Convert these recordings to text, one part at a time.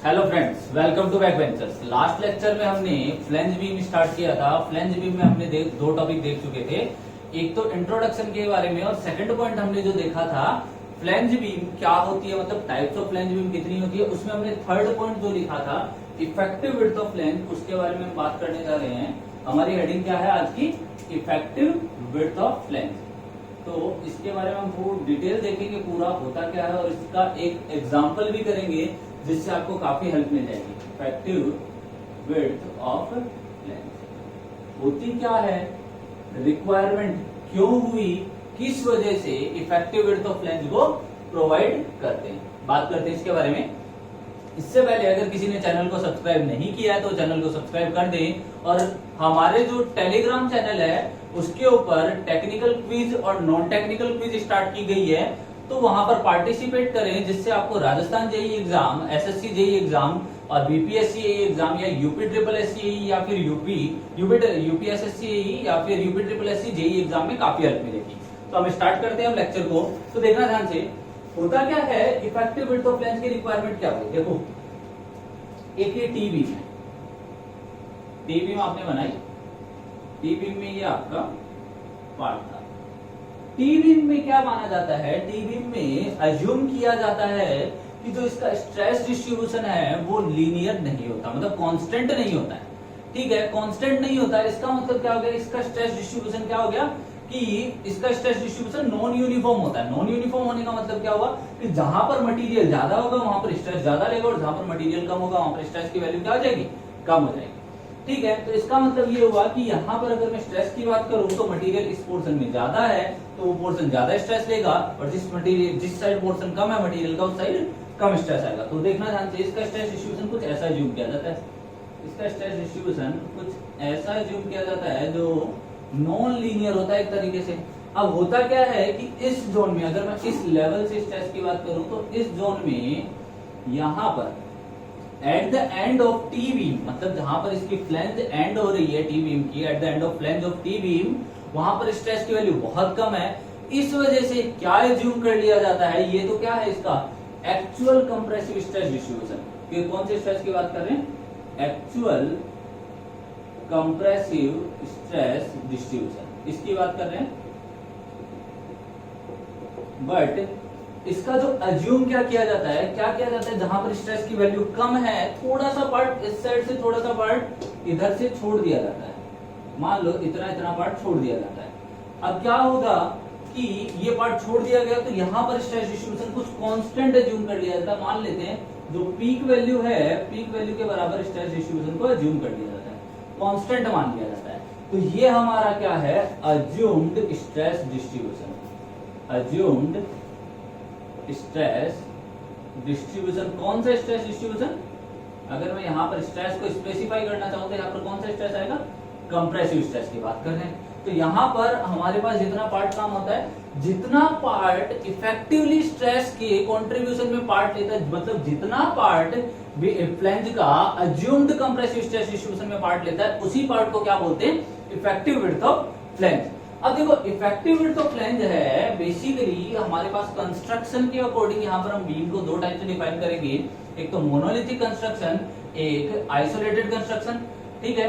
Hello friends, welcome to back ventures. Last lecture में हमने flange beam start किया था। फ्लेंज बीम में हमने दो टॉपिक देख चुके थे, एक तो इंट्रोडक्शन के बारे में और सेकंड पॉइंट हमने जो देखा था फ्लेंज बीम क्या होती है, मतलब टाइप्स ऑफ फ्लेंज बीम कितनी होती है। उसमें हमने थर्ड पॉइंट जो लिखा था इफेक्टिव विड्थ ऑफ फ्लेंज, उसके बारे में हम बात करने जा रहे हैं। हमारी हेडिंग क्या है आज की? Effective width of flange. तो इसके बारे में हम पूरा डिटेल देखेंगे, पूरा होता क्या है, और इसका एक एग्जाम्पल भी करेंगे जिससे आपको काफी हेल्प मिल जाएगी। इफेक्टिव विड्थ ऑफ फ्लेंज होती क्या है, रिक्वायरमेंट क्यों हुई, किस वजह से इफेक्टिव विड्थ ऑफ फ्लेंज को प्रोवाइड करते हैं, बात करते हैं इसके बारे में। इससे पहले अगर किसी ने चैनल को सब्सक्राइब नहीं किया है तो चैनल को सब्सक्राइब कर दें, और हमारे जो टेलीग्राम चैनल है उसके ऊपर टेक्निकल क्विज और नॉन टेक्निकल क्विज स्टार्ट की गई है, तो वहां पर पार्टिसिपेट करें, जिससे आपको Rajasthan JEE exam, SSC JEE exam और बीपीएससी एग्जाम या यूपी ट्रिपल एससी या फिर यूपीएसएससी या फिर UP triple SC JEE exam में काफी हेल्प मिलेगी। तो हम स्टार्ट करते हैं लेक्चर को। तो देखना ध्यान से, होता क्या है, इफेक्टिव विड्थ ऑफ फ्लेंज की रिक्वायरमेंट क्या होगी। देखो, एक ये टी बीम है, टी बीम आपने बनाई, टी बीम में ये आपका पार्ट था। टी बीम में क्या माना जाता है, टी बीम में अज्यूम किया जाता है कि जो इसका स्ट्रेस डिस्ट्रीब्यूशन है वो लीनियर नहीं होता, मतलब कांस्टेंट नहीं होता है। ठीक है, कांस्टेंट नहीं होता है, इसका मतलब क्या हो गया, इसका स्ट्रेस डिस्ट्रीब्यूशन क्या हो गया कि इसका स्ट्रेस डिस्ट्रीब्यूशन नॉन यूनिफॉर्म होता है। नॉन यूनिफॉर्म होने का मतलब क्या हुआ कि जहां पर मटेरियल ज्यादा होगा वहां पर स्ट्रेस ज्यादा लेगा, और जहां पर मटेरियल कम होगा वहां पर स्ट्रेस की वैल्यू क्या हो जाएगी, कम हो जाएगी। ठीक है, तो इसका मतलब ये हुआ कि यहाँ पर अगर मैं स्ट्रेस की बात करूं तो मटेरियल इस पोर्शन में ज्यादा है तो वो पोर्शन ज्यादा स्ट्रेस लेगा, और जिस साइड पोर्शन कम है मटेरियल का उस साइड कम स्ट्रेस आएगा। तो देखना ध्यान से, इसका स्ट्रेस डिस्ट्रीब्यूशन कुछ ऐसा ज्यूम किया जाता है, इसका स्ट्रेस डिस्ट्रीब्यूशन कुछ ऐसा ज्यूम किया जाता है जो नॉन लीनियर होता है एक तरीके से। अब होता क्या है कि इस जोन में, अगर मैं इस लेवल से स्ट्रेस की बात करूं तो इस जोन में यहां पर at the end of T beam, मतलब जहां पर इसकी फ्लेंज एंड हो रही है टी बीम की, at the end of flange of T beam, वहां पर स्ट्रेस की वैल्यू बहुत कम है। इस वजह से क्या एज्यूम कर लिया जाता है, ये तो क्या है इसका एक्चुअल कंप्रेसिव स्ट्रेस डिस्ट्रीब्यूशन। ये कौन से स्ट्रेस की बात कर रहे हैं, एक्चुअल कंप्रेसिव स्ट्रेस डिस्ट्रीब्यूशन, इसकी बात कर रहे हैं। बट इसका जो अज्यूम क्या किया जाता है, क्या किया जाता है, जहां पर स्ट्रेस की वैल्यू कम है थोड़ा सा पार्ट इस साइड से, थोड़ा सा पार्ट इधर से छोड़ दिया जाता है। मान लो इतना इतना पार्ट छोड़ दिया जाता है। अब क्या होगा कि ये पार्ट छोड़ दिया गया तो यहाँ पर स्ट्रेस डिस्ट्रीब्यूशन कुछ कांस्टेंट अज्यूम कर लिया जाता है। मान लेते हैं जो पीक वैल्यू है, पीक वैल्यू के बराबर स्ट्रेस डिस्ट्रीब्यूशन को अज्यूम कर लिया जाता है, कांस्टेंट मान लिया जाता है। तो ये हमारा क्या है, assumed stress distribution. Assumed stress distribution, कौन सा स्ट्रेस डिस्ट्रीब्यूशन, अगर मैं यहाँ पर स्ट्रेस को स्पेसिफाई करना चाहूँ तो यहाँ पर कौन सा स्ट्रेस आएगा, कंप्रेसिव स्ट्रेस की बात कर रहे हैं। तो यहाँ पर हमारे पास जितना पार्ट काम होता है, जितना पार्ट इफेक्टिवली स्ट्रेस के कंट्रीब्यूशन में पार्ट लेता है, मतलब जितना पार्ट फ्लेंज का अज्यूम्ड कंप्रेसिव स्ट्रेस डिस्ट्रीब्यूशन में पार्ट लेता है, उसी पार्ट को क्या बोलते हैं, इफेक्टिव विड्थ ऑफ फ्लेंज। अब देखो, इफेक्टिव विड्थ ऑफ फ्लेंज है बेसिकली हमारे पास कंस्ट्रक्शन के अकॉर्डिंग, यहाँ पर हम बीम को दो टाइप से डिफाइन करेंगे, एक तो मोनोलिथिक कंस्ट्रक्शन, एक आइसोलेटेड कंस्ट्रक्शन। ठीक है,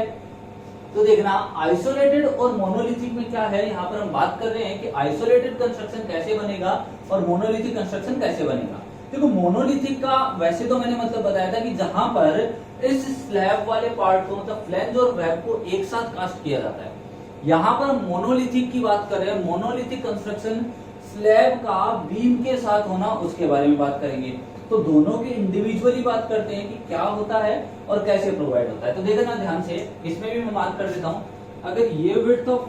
तो देखना आइसोलेटेड और मोनोलिथिक में क्या है, यहाँ पर हम बात कर रहे हैं कि आइसोलेटेड कंस्ट्रक्शन कैसे बनेगा और मोनोलिथिक कंस्ट्रक्शन कैसे बनेगा। देखो, मोनोलिथिक का वैसे तो मैंने मतलब बताया था कि जहां पर इस स्लैब वाले पार्ट को, मतलब फ्लेंज और वेब को एक साथ कास्ट किया जाता है। यहाँ पर मोनोलिथिक की बात कर रहे हैं, मोनोलिथिक कंस्ट्रक्शन स्लैब का बीम के साथ होना, उसके बारे में बात करेंगे। तो दोनों की इंडिविजुअली बात करते हैं कि क्या होता है और कैसे प्रोवाइड होता है। तो देखना ध्यान से, इसमें भी मैं बात कर देता हूँ। अगर ये विड्थ ऑफ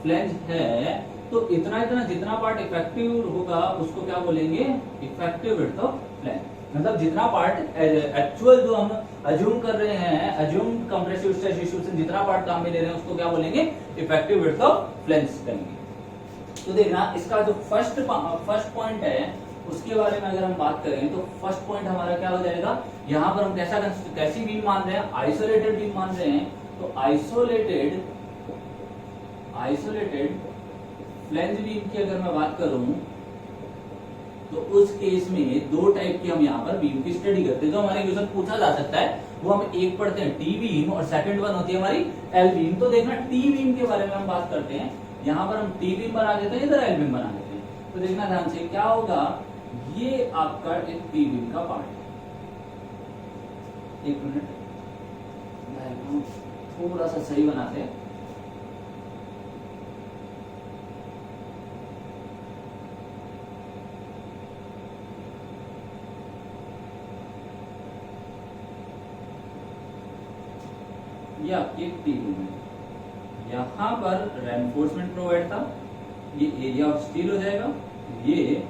फ्लेंज है तो इतना इतना जितना पार्ट इफेक्टिव होगा उसको क्या बोलेंगे, इफेक्टिव विड्थ ऑफ फ्लेंज। मतलब जितना पार्ट एक्चुअल जो हम अज्यूम कर रहे हैं, अज्यूम कंप्रेसिव स्ट्रेस डिस्ट्रीब्यूशन, जितना पार्ट काम में ले रहे हैं उसको क्या बोलेंगे, इफेक्टिव विड्थ ऑफ फ्लेंज कहेंगे। तो देखना, इसका जो फर्स्ट पॉइंट है उसके बारे में अगर हम बात करें तो फर्स्ट पॉइंट हमारा क्या हो जाएगा, यहाँ पर हम कैसी बीम मान रहे हैं, आइसोलेटेड बीम मान रहे हैं। तो आइसोलेटेड फ्लेंज बीम की अगर मैं बात करूं तो उस केस में दो टाइप की हम यहाँ पर बीम की स्टडी करते हैं। जो हमारे क्वेश्चन पूछा जा सकता है वो हम एक पढ़ते हैं टी बीम और सेकंड वन होती है हमारी एल बीम। तो देखना टी बीम के बारे में हम बात करते हैं, यहाँ पर हम टी बीम बना देते हैं, इधर एल बीम बना देते हैं। तो देखना ध्यान से क्या होगा, ये आपका एक टी बीम का पार्ट है। एक मिनट थोड़ा सा सही बनाते हैं। ये आपकी एक टी बीम है, यहां पर रेनफोर्समेंट प्रोवाइड था, ये एरिया ऑफ स्टील हो जाएगा, ये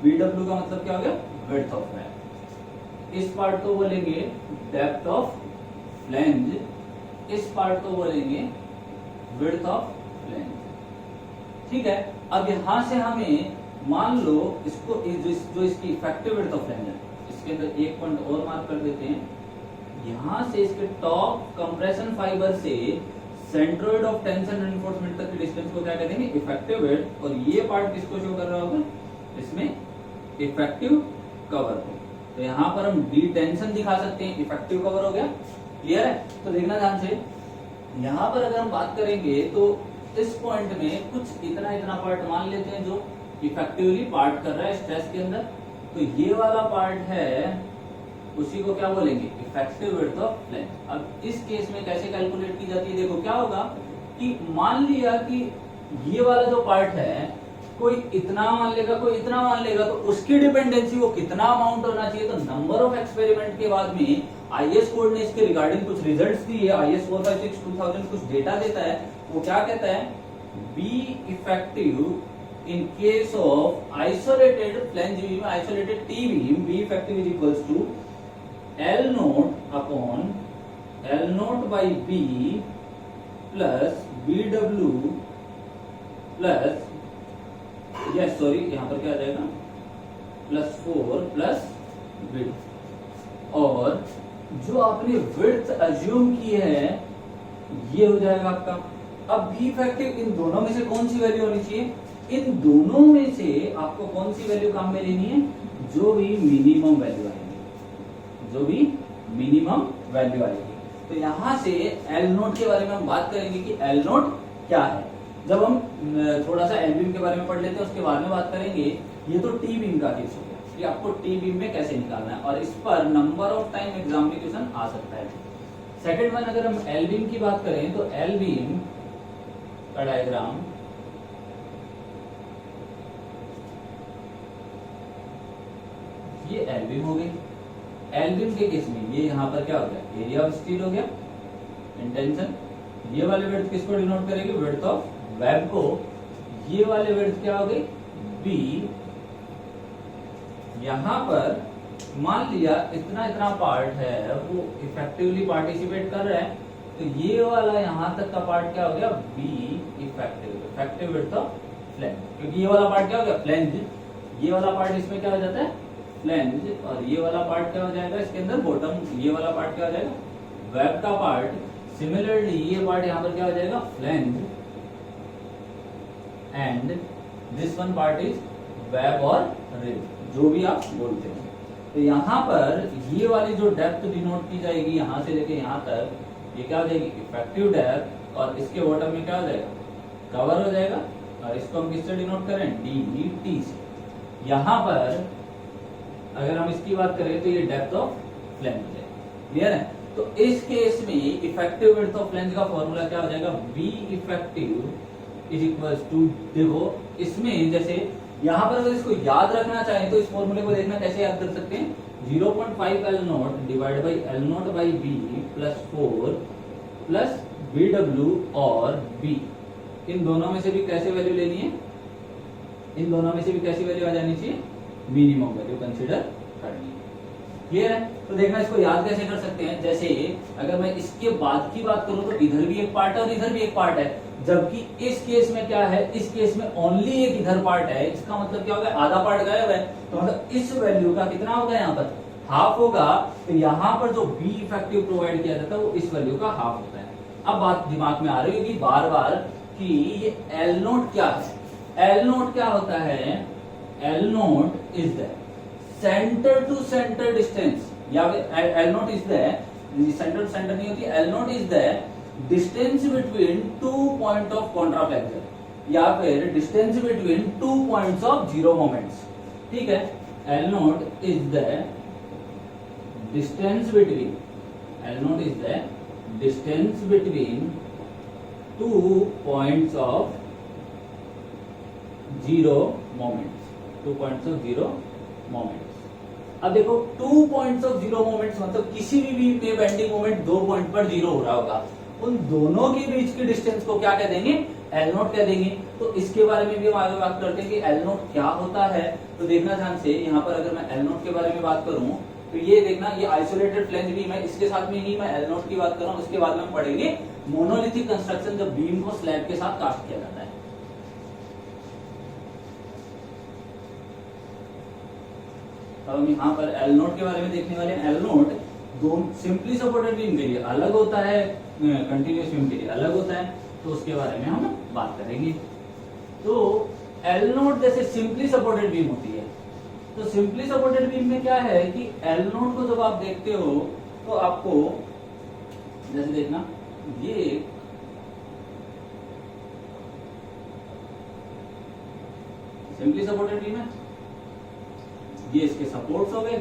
BW का मतलब क्या हो गया, विड्थ ऑफ फ्लैंज। इस पार्ट को बोलेंगे डेप्थ ऑफ फ्लैंज, इस पार्ट को बोलेंगे विड्थ ऑफ फ्लैंज। ठीक है, अब यहां से हमें मान लो इसको जो इसकी इफेक्टिव विड्थ ऑफ फ्लैंज है, इसके अंदर एक पॉइंट और मार्क कर देते हैं। यहां से इसके टॉप कंप्रेशन फाइबर से सेंट्रोइड ऑफ टेंशन रेनफोर्समेंट तक की डिस्टेंस को क्या कहते हैं, इफेक्टिव विड्थ। और ये पार्ट किसको शो कर रहा होगा, इसमें इफेक्टिव कवर को। तो यहाँ पर हम डिटेंशन दिखा सकते हैं, इफेक्टिव कवर हो गया। क्लियर है? तो देखना ध्यान से, यहाँ पर अगर हम बात करेंगे तो इस पॉइंट में कुछ इतना इतना पार्ट मान लेते हैं जो इफेक्टिवली पार्ट कर रहा है स्ट्रेस के अंदर। तो ये वाला पार्ट है, उसी को क्या बोलेंगे, इफेक्टिव विड्थ ऑफ फ्लैंज। अब इस केस में कैसे कैलकुलेट की जाती है, देखो क्या होगा कि मान लिया कि ये वाला जो पार्ट है कोई इतना मान लेगा, कोई इतना मान लेगा, तो उसकी डिपेंडेंसी वो कितना अमाउंट होना चाहिए। तो नंबर ऑफ एक्सपेरिमेंट के बाद में आईएस कोड ने इसके रिगार्डिंग कुछ रिजल्ट्स दिए। आईएस 456/2000 कुछ डेटा देता है, वो क्या कहता है, B effective in case of isolated flange beam, isolated T beam, B effective is equals to L naught upon L naught by B plus BW plus, yes sorry यहां पर क्या आ जाएगा, +4 प्लस विड्थ। और जो आपने विड्थ अज्यूम की है ये हो जाएगा आपका। अब बी इफेक्टिव इन दोनों में से कौन सी वैल्यू होनी चाहिए, इन दोनों में से आपको कौन सी वैल्यू काम में लेनी है, जो भी मिनिमम वैल्यू आएगी, जो भी मिनिमम वैल्यू आएगी। तो यहां से एल नोट के बारे में हम बात करेंगे कि एल नोट क्या है। जब हम थोड़ा सा एल बीम के बारे में पढ़ लेते हैं उसके बाद में बात करेंगे। ये तो टी बीम का केस हो गया कि आपको टी बीम में कैसे निकालना है, और इस पर नंबर ऑफ टाइम एग्जाम में क्वेश्चन आ सकता है। सेकंड वन, अगर हम एल बीम की बात करें तो एल बीम का डायग्राम ये एल बीम हो गई। एल बीम के केस में ये यहाँ पर क्या हो गया, एरिया ऑफ स्टील हो गया, इंटेंशन। ये वाले विड्थ किसको डिनोट करेगी, विड्थ ऑफ वेब को। ये वाले विड्थ क्या हो गई, बी। यहाँ पर मान लिया इतना इतना पार्ट है वो इफेक्टिवली पार्टिसिपेट कर रहा है, तो ये वाला यहाँ तक का पार्ट क्या हो गया, be effective width of flange. क्योंकि ये वाला पार्ट क्या हो गया, फ्लैंज। ये वाला पार्ट इसमें क्या हो जाता है, फ्लैंज। और ये वाला पार्ट क्या हो जाएगा इसके अंदर, बॉटम। ये वाला पार्ट क्या हो जाएगा, वेब का पार्ट। सिमिलरली ये पार्ट यहाँ पर क्या हो जाएगा, flange. And this one part is web और रिब, जो भी आप बोलते हैं। तो यहाँ पर ये वाली जो डेप्थ डिनोट की जाएगी यहाँ से लेके यहाँ तक, ये क्या हो जाएगी, इफेक्टिव डेप्थ। और इसके बॉटम में क्या हो जाएगा, कवर हो जाएगा। और इसको हम किससे डिनोट करें, डी से। यहाँ पर अगर हम इसकी बात करें तो ये डेप्थ ऑफ फ्लैंज है। क्लियर है? तो इस केस में इफेक्टिव विड्थ ऑफ फ्लैंज का फॉर्मूला क्या हो जाएगा, B effective is equals to, देखो इसमें जैसे यहाँ पर अगर इसको याद रखना चाहें तो इस फॉर्मूले को देखना कैसे याद कर सकते हैं, 0.5 L naught divide by L naught by B plus 4 plus BW और B। इन दोनों में से भी कैसे वैल्यू लेनी है, इन दोनों में से भी कैसी वैल्यू आ जानी चाहिए, मिनिमम वैल्यू कंसीडर करनी है। क्लियर है? तो देखना इसको याद कैसे कर सकते हैं, जैसे अगर मैं इसके बाद की बात करूं तो इधर भी एक पार्ट है और इधर भी एक पार्ट है, जबकि इस केस में क्या है, इस केस में ओनली एक इधर पार्ट है। इसका मतलब क्या होगा, आधा पार्ट गायब है। तो मतलब इस वैल्यू का कितना होगा, यहाँ पर हाफ होगा। तो यहाँ पर जो बी इफेक्टिव प्रोवाइड किया जाता है वो इस वैल्यू का हाफ होता है। अब बात दिमाग में आ रही होगी बार बार कि ये एल नोट क्या है। एल नोट क्या होता है, L naught is the centre to centre distance, या L naught is the, centre to centre नहीं होती, L naught is the distance between two point of contraflexure, या फिर distance between two points of zero moments. ठीक है, L naught is the distance between, L naught is the distance between two points of zero moments, two points of zero moments. अब देखो, two points of zero moments मतलब किसी भी beam में bending moment दो point पर zero हो रहा होगा, उन दोनों के बीच की डिस्टेंस को क्या कह देंगे, एल नोट कह देंगे। तो इसके बारे में भी हम आगे बात करते हैं कि एल नोट क्या होता है। तो देखना ध्यान से, यहाँ पर अगर मैं एल नोट के बारे में बात करूं तो ये देखना, ये आइसोलेटेड फ्लेंज बीम है, इसके साथ में ही मैं एल नोट की बात कर रहा हूं। उसके बाद में हम पढ़ेंगे मोनोलिथिक कंस्ट्रक्शन, जब बीम को स्लैब के साथ कास्ट किया जाता है। अब हम यहाँ पर एल नोट के बारे में देखने वाले हैं। एल नोट दो सिंपली सपोर्टेड बीम के लिए अलग होता है, कंटिन्यूअस बीम के लिए अलग होता है, तो उसके बारे में हम बात करेंगे। तो एल नोट जैसे सिंपली सपोर्टेड बीम होती है, तो सिंपली सपोर्टेड बीम में क्या है कि एल नोट को जब आप देखते हो तो आपको जैसे देखना, ये सिंपली सपोर्टेड बीम है, ये इसके सपोर्ट्स हो गए,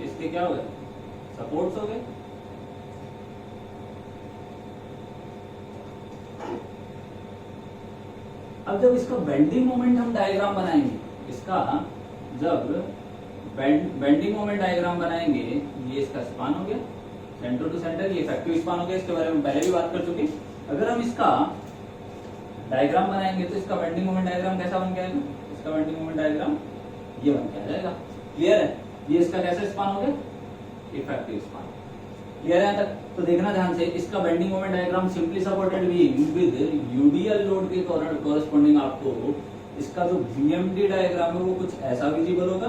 इसके क्या हो गए, सपोर्ट्स हो गए। अब जब इसका बेंडिंग मोमेंट हम डायग्राम बनाएंगे, इसका जब बेंडिंग मोमेंट डायग्राम बनाएंगे, ये इसका स्पान हो गया सेंटर टू सेंटर, ये इफेक्टिव स्पान हो गया, इसके बारे में पहले भी बात कर चुके। अगर हम इसका डायग्राम बनाएंगे तो इसका बेंडिंग मोमेंट डायग्राम कैसा बन के आएगा, इसका बेंडिंग मोमेंट डायग्राम ये बन के आ जाएगा। क्लियर है, ये इसका कैसा स्पान हो गया, इफेक्टिव स्पान। क्लियर है तक? तो देखना ध्यान से, इसका bending moment diagram simply supported beam with UDL load के कॉरेस्पॉन्डिंग आपको इसका जो बीएमडी डायग्राम है वो कुछ ऐसा विजिबल होगा,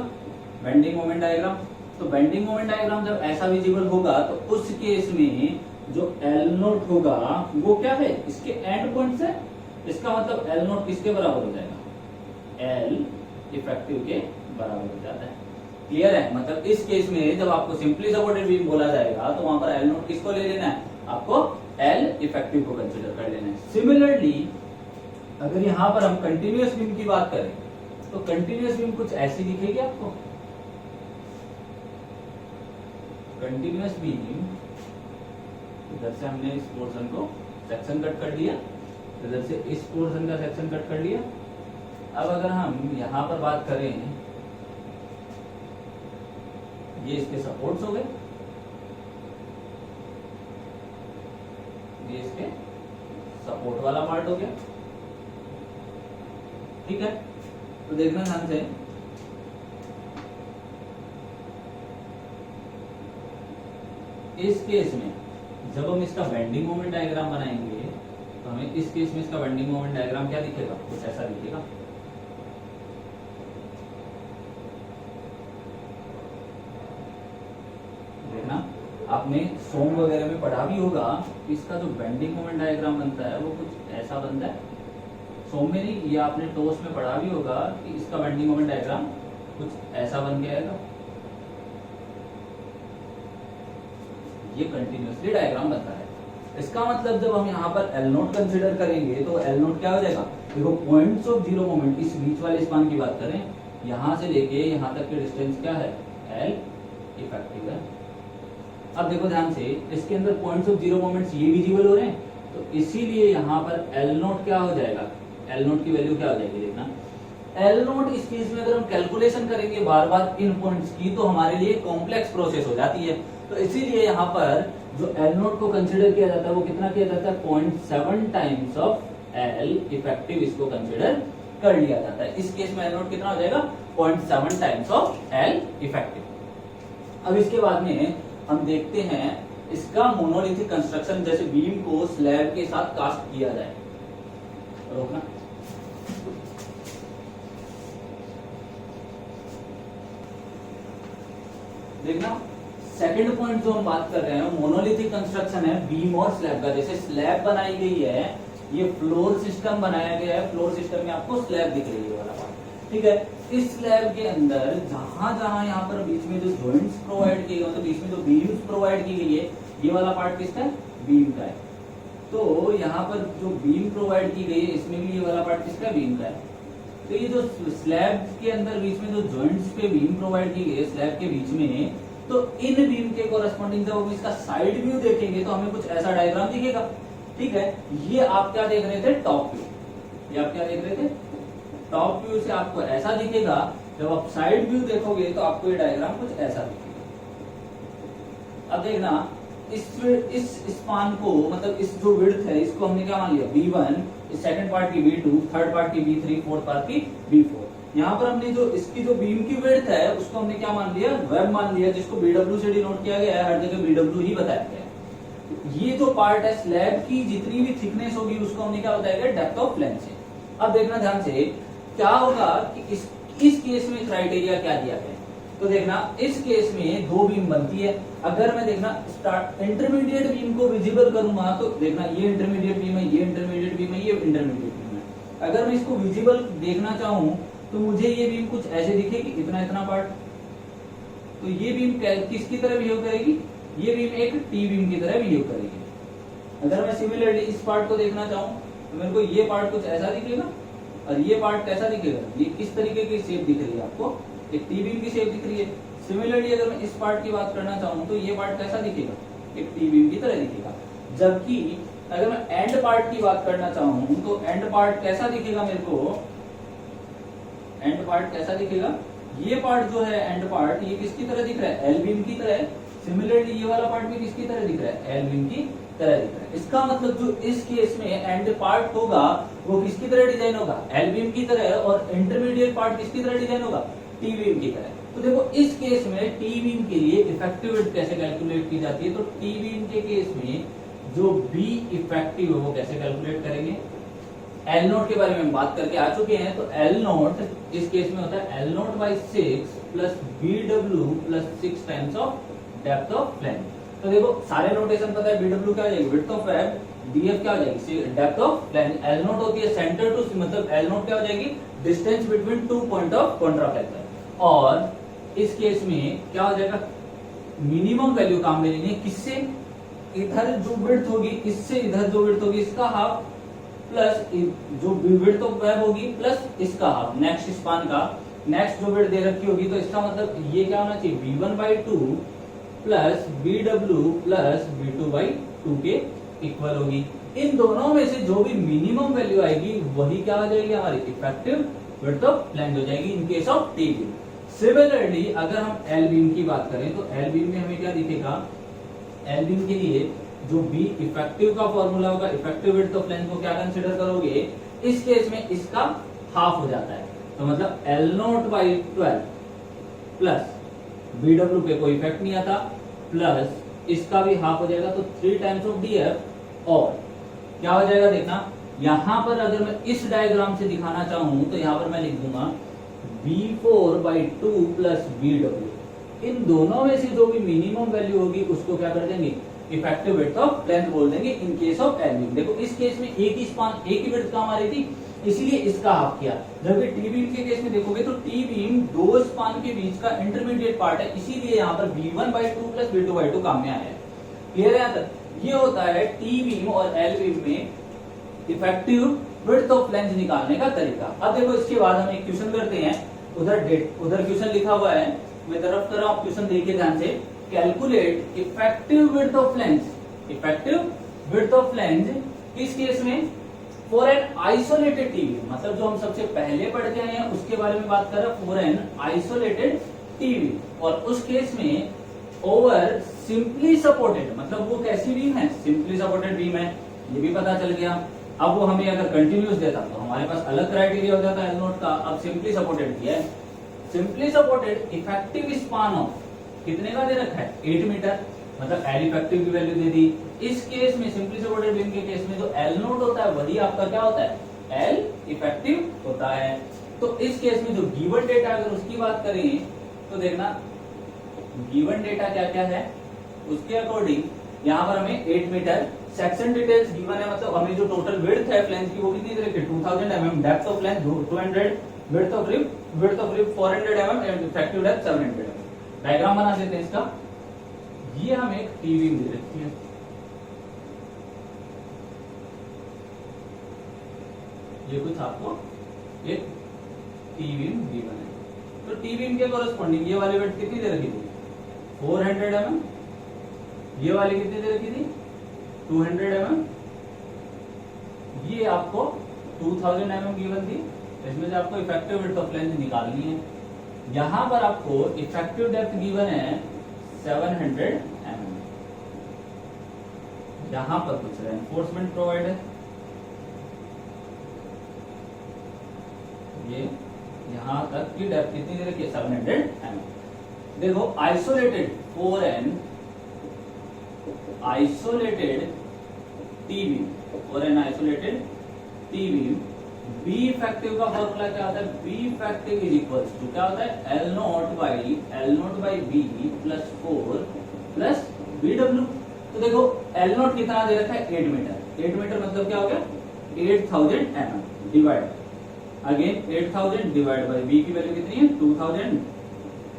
बेंडिंग मोमेंट डायग्राम। तो बेंडिंग मोमेंट डायग्राम जब ऐसा विजिबल होगा तो उस केस में जो एल नोट होगा वो क्या है, इसके एंड पॉइंट से, इसका मतलब एल नोट किसके बराबर हो जाएगा, एल इफेक्टिव के बराबर हो जाता है। क्लियर है, मतलब इस केस में जब आपको सिंपली सपोर्टेड बीम बोला जाएगा तो वहां पर एल नोट किसको ले लेना है, आपको एल इफेक्टिव को कंसीडर कर लेना है। सिमिलरली अगर यहां पर हम कंटिन्यूअस बीम की बात करें तो कंटिन्यूअस बीम कुछ ऐसी दिखेगी आपको, कंटिन्यूअस बीम, इधर से हमने इस पोर्शन को सेक्शन कट कर दिया, इधर से इस पोर्शन का सेक्शन कट कर लिया। अब अगर हम यहां पर बात करें, ये इसके सपोर्ट्स हो गए, ये इसके सपोर्ट वाला पार्ट हो गया। ठीक है, तो देखना ध्यान से, इस केस में जब हम इसका बेंडिंग मोमेंट डायग्राम बनाएंगे तो हमें इस केस में इसका बेंडिंग मोमेंट डायग्राम क्या दिखेगा, कुछ ऐसा दिखेगा। देखना, आपने सोम वगैरह में पढ़ा भी होगा, इसका जो बेंडिंग मोमेंट डायग्राम बनता है वो कुछ ऐसा बनता है। सोम में नहीं, ये आपने टोस में पढ़ा भी होगा कि इसका बेंडिंग मोमेंट डायग्राम कुछ ऐसा बन के आएगा। ये कंटिन्यूअसली डायग्राम बनता है। इसका मतलब जब हम यहाँ पर एल नोट कंसिडर करेंगे तो एल नोट क्या हो जाएगा, देखो पॉइंट्स ऑफ जीरो मोमेंट, इस बीच वाले स्पान की बात करें, यहां से लेके यहां तक की डिस्टेंस क्या है, एल इफेक्टिव है। अब देखो ध्यान से, इसके अंदर पॉइंट्स ऑफ जीरो मोमेंट्स ये विजिबल हो रहे हैं, तो इसीलिए यहाँ पर एल नोट क्या हो जाएगा, एल नोट की वैल्यू क्या हो जाएगी, देखना एल नोट इस केस में अगर हम कैलकुलेशन करेंगे बार बार इन पॉइंट्स की तो हमारे लिए कॉम्प्लेक्स प्रोसेस हो जाती है। तो इसीलिए यहाँ पर जो एल नोट को कंसिडर किया जाता है वो कितना किया जाता है, 0.7 टाइम्स ऑफ एल इफेक्टिव इसको कंसिडर कर लिया जाता है। इस केस में एल नोट कितना हो जाएगा, 0.7 टाइम्स ऑफ एल इफेक्टिव। अब इसके बाद में हम देखते हैं इसका मोनोलिथिक कंस्ट्रक्शन, जैसे बीम को स्लैब के साथ कास्ट किया जाए। रोकना, देखना सेकंड पॉइंट जो हम बात कर रहे हैं मोनोलिथिक कंस्ट्रक्शन है बीम और स्लैब का। जैसे स्लैब बनाई गई है, ये फ्लोर सिस्टम बनाया गया है, फ्लोर सिस्टम में आपको स्लैब दिख रही है वाला पार्ट, ठीक है। इस स्लैब के अंदर जहां जहां यहाँ पर बीच में जो जॉइंट्स प्रोवाइड किए गए, मतलब बीच में जो बीम्स प्रोवाइड की गई है, ये वाला पार्ट किसका है, बीम का है। तो यहाँ पर जो बीम प्रोवाइड की गई है, इसमें भी ये वाला पार्ट किसका है, बीम का है। तो ये जो स्लैब के अंदर बीच में जो जॉइंट्स पे बीम प्रोवाइड की गई है स्लैब के बीच में, तो इन बीम के कोरस्पॉन्डिंग जब हम इसका साइड व्यू देखेंगे तो हमें कुछ ऐसा डायग्राम दिखेगा, ठीक है। ये आप क्या देख रहे थे, टॉप व्यू, ये आप क्या देख रहे थे, टॉप व्यू से आपको ऐसा दिखेगा। जब आप साइड व्यू देखोगे तो आपको ये डायग्राम कुछ ऐसा दिखेगा। अब देखना, इस स्पान को, मतलब इस जो विड्थ है, इसको हमने क्या मान लिया, V1, इस सेकंड पार्ट की V2, थर्ड पार्ट की V3, फोर्थ पार्ट की V4। यहाँ पर हमने जो इसकी जो बीम की विड्थ है उसको हमने क्या मान लिया, वेब मान लिया, जिसको BW से डिनोट किया गया है, हर जगह BW ही बताया गया है। ये जो पार्ट है स्लैब की जितनी भी थिकनेस होगी उसको हमने क्या बताया गया, डेप्थ ऑफ फ्लैंज से। अब देखना ध्यान से, क्या होगा कि इस केस में क्राइटेरिया क्या दिया गया है, तो देखना इस केस में दो बीम बनती है। अगर मैं देखना स्टार्ट इंटरमीडिएट बीम को विजिबल करूंगा तो देखना ये इंटरमीडिएट बीम है, ये इंटरमीडिएट बीम है, ये इंटरमीडिएट बीम है। अगर मैं इसको विजिबल देखना चाहूं तो मुझे ये बीम कुछ ऐसे दिखेगी, इतना पार्ट। तो ये बीम किसकी तरह बिहेव करेगी, ये बीम एक टी बीम की तरह बिहेव करेगी। अगर मैं सिमिलरली इस पार्ट को देखना चाहूं तो मेरे को ये पार्ट कुछ ऐसा दिखेगा और ये पार्ट कैसा दिखेगा, ये किस तरीके की शेप दिख रही है आपको, एक टी बीम की शेप दिख रही है। सिमिलरली अगर मैं इस पार्ट की बात करना चाहूं तो ये पार्ट कैसा दिखेगा, एक टी बीम की तरह दिखेगा। जबकि अगर मैं एंड पार्ट की बात करना चाहूं तो एंड पार्ट कैसा दिखेगा, मेरे को एंड पार्ट कैसा दिखेगा, ये पार्ट जो है एंड पार्ट, ये किसकी तरह दिख रहा है, एल बीम की तरह। सिमिलरली ये वाला पार्ट भी किसकी तरह दिख रहा है, एल बीम की तरह दिख रहा है। इसका मतलब जो इस केस में एंड पार्ट होगा वो किसकी तरह डिजाइन होगा, एल बीम की तरह, और इंटरमीडिएट पार्ट किसकी तरह डिजाइन होगा, टी बीम की तरह। तो देखो इस केस में टी बीम के लिए इफेक्टिव विड्थ कैसे कैलकुलेट की जाती है, तो टी बीम के केस में जो बी इफेक्टिव है वो कैसे कैलकुलेट करेंगे, एल नोट के बारे में हम बात करके आ चुके हैं। तो एल नोट इस केस में होता है L note by 6 plus BW plus 6 times of depth of flange. तो देखो सारे नोटेशन पता है, BW क्या हो जाएगी, विड्थ ऑफ वेब, DF क्या हो जाएगी, depth of flange. L note होती है सेंटर टू, मतलब एल नोट क्या हो जाएगी, डिस्टेंस बिटवीन 2 पॉइंट ऑफ कॉन्ट्राफ्लेक्शन। और इस केस में क्या हो जाएगा, मिनिमम वैल्यू काम में लेनी है, किससे, इधर जो विड्थ होगी इससे इधर जो विड्थ होगी इसका हाफ, प्लस जो विड्थ ऑफ वेब होगी प्लस इसका हाफ, नेक्स्ट स्पान का नेक्स्ट जो विड्थ दे रखी होगी। तो इसका मतलब ये क्या होना चाहिए, V1/2 plus BW plus B2/2 के इक्वल होगी। इन दोनों में से जो भी मिनिमम वैल्यू आएगी वही क्या हो जाएगी, हमारी इफेक्टिव विड्थ ऑफ फ्लैंज हो जाएगी इन case of T beam. Similarly अगर हम एल बीम की बात करें तो एल बीम में हमें क्या दिखेगा, एल बीम के लिए जो बी इफेक्टिव का फॉर्मूला होगा, इफेक्टिव विड्थ ऑफ फ्लैंज को क्या कंसीडर करोगे, इस केस में इसका हाफ हो जाता है। तो मतलब L note by 12 plus BW पे कोई इफेक्ट नहीं आता, प्लस इसका भी हाफ हो जाएगा, तो 3 टाइम्स ऑफ DF। और क्या हो जाएगा देखना, यहां पर अगर मैं इस डायग्राम से दिखाना चाहूं तो यहां पर मैं लिख दूंगा B4/2 प्लस BW। इन दोनों में से जो भी मिनिमम वैल्यू होगी उसको क्या कर देंगे, इफेक्टिव विड्थ ऑफ फ्लैंज बोल देंगे इन केस ऑफ एल बीम। देखो इस केस में एक ही स्पान, एक ही विड्थ काम आ रही थी, इसीलिए इसका हाफ किया। जबकि टी बीम के केस में देखोगे तो टी बीम दो स्पान के बीच का इंटरमीडिएट पार्ट है, इसीलिए यहाँ पर B1/2 प्लस B2/2 काम में आया है। क्लियर है यहाँ तक, ये होता है टी बीम और एल बीम में इफेक्टिव विड्थ ऑफ फ्लैंज निकालने का तरीका। अब देखो इसके बाद हम एक क्वेश्चन करते हैं, उधर क्वेश्चन लिखा हुआ है, मैं तरफ कर रहा हूं, क्वेश्चन देखिए ध्यान से। Calculate effective width of flange, effective width of flange किस केस में, for an isolated T beam, मतलब जो हम सबसे पहले पढ़ के आए हैं उसके बारे में बात कर रहे हैं, for an isolated T beam. और उस केस में ओवर सिंपली सपोर्टेड, मतलब वो कैसी बीम है, सिंपली सपोर्टेड बीम है, ये भी पता चल गया। अब वो हमें अगर कंटिन्यूस देता तो हमारे पास अलग क्राइटेरिया हो जाता है एल नोट का। अब सिंपली सपोर्टेड किया है, simply supported effective span of कितने का दे रखा है, 8 मीटर, मतलब एल इफेक्टिव की वैल्यू दे दी। इस केस में सिंपली सपोर्टेड बीम के केस में जो एल नोट होता है वही आपका क्या होता है, एल इफेक्टिव होता है। तो इस केस में जो गिवन डेटा अगर उसकी बात करें तो देखना गिवन डेटा क्या क्या है, उसके अकॉर्डिंग यहाँ पर हमें 8 मीटर सेक्शन डिटेल्स गिवन है, मतलब हमें जो टोटल विड्थ है फ्लैंज की वो कितनी दे रखी है 2000 mm, depth of flange 200, width of rib 400 mm and effective depth 700 mm। Diagram बना देते हैं इसका। ये हमें एक टी बीम दे रखी है, ये कुछ आपको एक टी बीम गिवन है, तो टी बीम के कोरस्पॉन्डिंग ये वाली विड्थ कितनी दे रखी थी 400 mm, ये वाली कितनी दे रखी थी 200 mm, ये आपको 2000 mm गिवन थी। इसमें से आपको इफेक्टिव विड्थ ऑफ फ्लैंज निकालनी है। यहां पर आपको इफेक्टिव डेप्थ गिवन है 700 mm। यहां पर कुछ रेनफोर्समेंट प्रोवाइड है, ये यहां तक की डेप्थ कितनी दे रखी है 700 mm। देखो isolated 4n isolated T beam और an isolated T beam, B effective का फॉर्मूला क्या होता है, B effective is equals to क्या होता है L naught by B plus 4 plus B W. तो देखो L नॉट कितना दे रखा है 8 मीटर, 8 मीटर मतलब क्या हो गया 8000 mm divide again 8000 divide by B की वैल्यू कितनी है 2000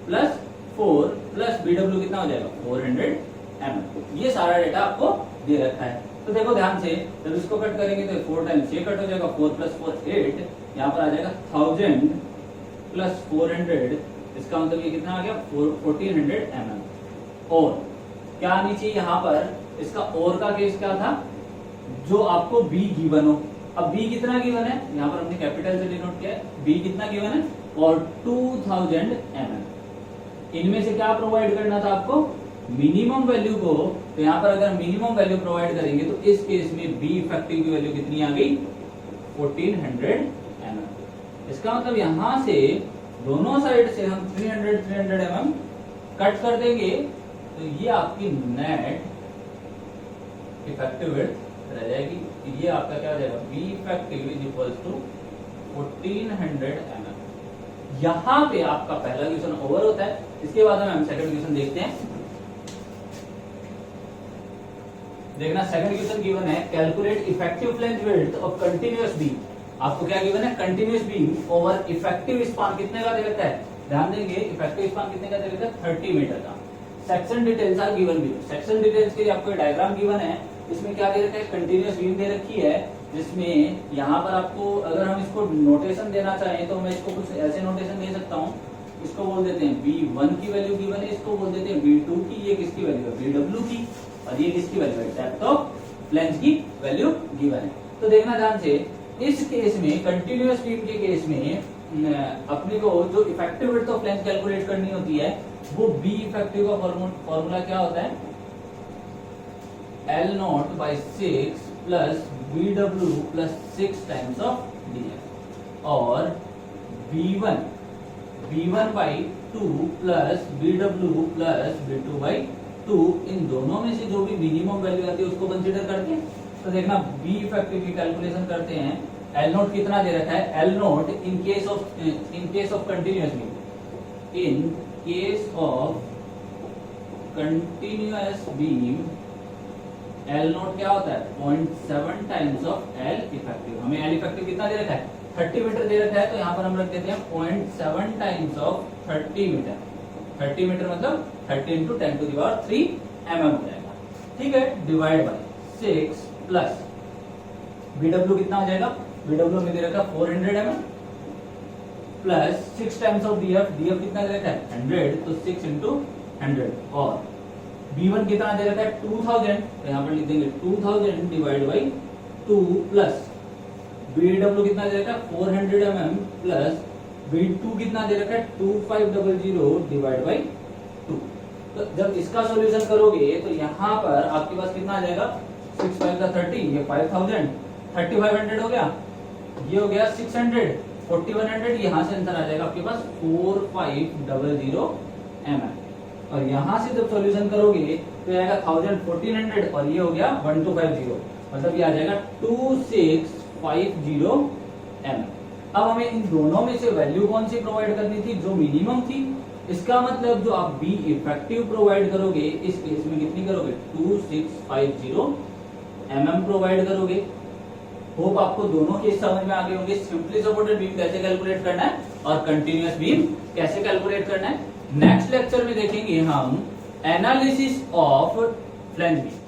प्लस 4 प्लस बी डब्ल्यू कितना हो जाएगा 400 mm। ये सारा डेटा आपको दे रखा है। तो देखो ध्यान से, जब इसको कट करेंगे तो 4 टाइम्स ये कट हो जाएगा, 4 प्लस 4 8, यहाँ पर आ जाएगा 1000 प्लस 400, इसका मतलब ये कितना आ गया 1400 mm। और क्या आनी चाहिए यहाँ पर, इसका और का केस क्या था, जो आपको बी गिवन हो। अब बी कितना गिवन है, यहाँ पर हमने कैपिटल से डिनोट किया है, बी कितना गिवन है और 2000 mm। इनमें से क्या प्रोवाइड करना था आपको मिनिमम वैल्यू को, तो यहाँ पर अगर मिनिमम वैल्यू प्रोवाइड करेंगे तो इस केस में बी इफेक्टिव की वैल्यू कितनी आ गई 1400 mm। इसका मतलब यहां से दोनों साइड से हम 300 mm कट कर देंगे तो ये आपकी नेट इफेक्टिव विड्थ रह जाएगी। ये आपका क्या हो जाएगा B effective is equals to 1400 mm। यहां पे आपका पहला क्वेश्चन ओवर होता है। इसके बाद हम सेकंड क्वेश्चन देखते हैं। देखना सेकंड क्वेश्चन गिवन है calculate effective flange width of continuous beam. आपको क्या गिवन है continuous beam over effective span कितने का दे रखा है, ध्यान देंगे इफेक्टिव स्पान कितने का दे रखा है 30 मीटर का। सेक्शन डिटेल्स आर गिवन भी, सेक्शन डिटेल्स के लिए आपको डायग्राम गिवन है, इसमें क्या दे रखा है कंटीन्यूअस बीम दे रखी है, जिसमें यहाँ पर आपको अगर हम इसको नोटेशन देना चाहें तो मैं इसको कुछ ऐसे नोटेशन दे सकता हूँ। इसको बोल देते हैं B1 की वैल्यू गिवन है, इसको बोल देते हैं B2 की, ये किसकी वैल्यू है BW की, और ये किसकी वैल्यू है डेप्थ ऑफ फ्लैंज की वैल्यू गिवन है। तो देखना ध्यान से, इस केस में कंटीन्यूअस बीम के केस में अपने को जो effective width of flange calculate करनी होती है वो बी इफेक्टिव का फॉर्मूला क्या होता है L naught by 6 plus BW plus 6 times of DF, और B1 by 2 plus BW plus B2 by 2, इन दोनों में से जो भी मिनिमम वैल्यू आती है उसको कंसीडर करके तो देखना बी इफेक्टिव की कैलकुलेशन करते हैं। L नोट कितना दे रखा है, L note in case of continuous beam, in case of continuous beam L note क्या होता है 0.7 टाइम्स ऑफ L इफेक्टिव। हमें L इफेक्टिव कितना दे रखा है 30 मीटर दे रखा है, तो यहाँ पर हम रख देते हैं 0.7 टाइम्स ऑफ 30 मीटर। 30 मीटर मतलब 30 into 10 to the power 3 mm हो जाएगा, ठीक है, डिवाइड बाय 6 प्लस BW कितना हो जाएगा, BW में दे रखा 400 mm plus 6 times of DF कितना दे रखा है 100, तो 6 इंटू 100, और B1 कितना दे रखा है 2000, तो यहाँ पर लिख देंगे 2000 डिवाइड बाई 2 प्लस BW कितना दे रखा है 400 mm प्लस B2 कितना दे रखा है 2500 डिवाइड बाई 2। तो जब इसका सॉल्यूशन करोगे तो यहाँ पर आपके पास कितना आ जाएगा 6 5 का 30, ये 5000, 3500 हो गया, ये हो गया 600, 4100, यहाँ से आंसर आ जाएगा आपके पास 4500 mm। और यहाँ से जब सॉल्यूशन करोगे तो आएगा 1000, 1400, और ये हो गया 1250, मतलब ये आ जाएगा 2650 mm। अब हमें इन दोनों में से वैल्यू कौन सी प्रोवाइड करनी थी, जो मिनिमम थी। इसका मतलब जो आप बी इफेक्टिव प्रोवाइड करोगे इस केस में कितनी करोगे 2650 mm प्रोवाइड करोगे। होप आपको दोनों केस समझ में आ गए होंगे, सिंपली सपोर्टेड बीम कैसे कैलकुलेट करना है और कंटिन्यूअस बीम कैसे कैलकुलेट करना है। नेक्स्ट लेक्चर में देखेंगे हम एनालिसिस ऑफ फ्लैंज बीम।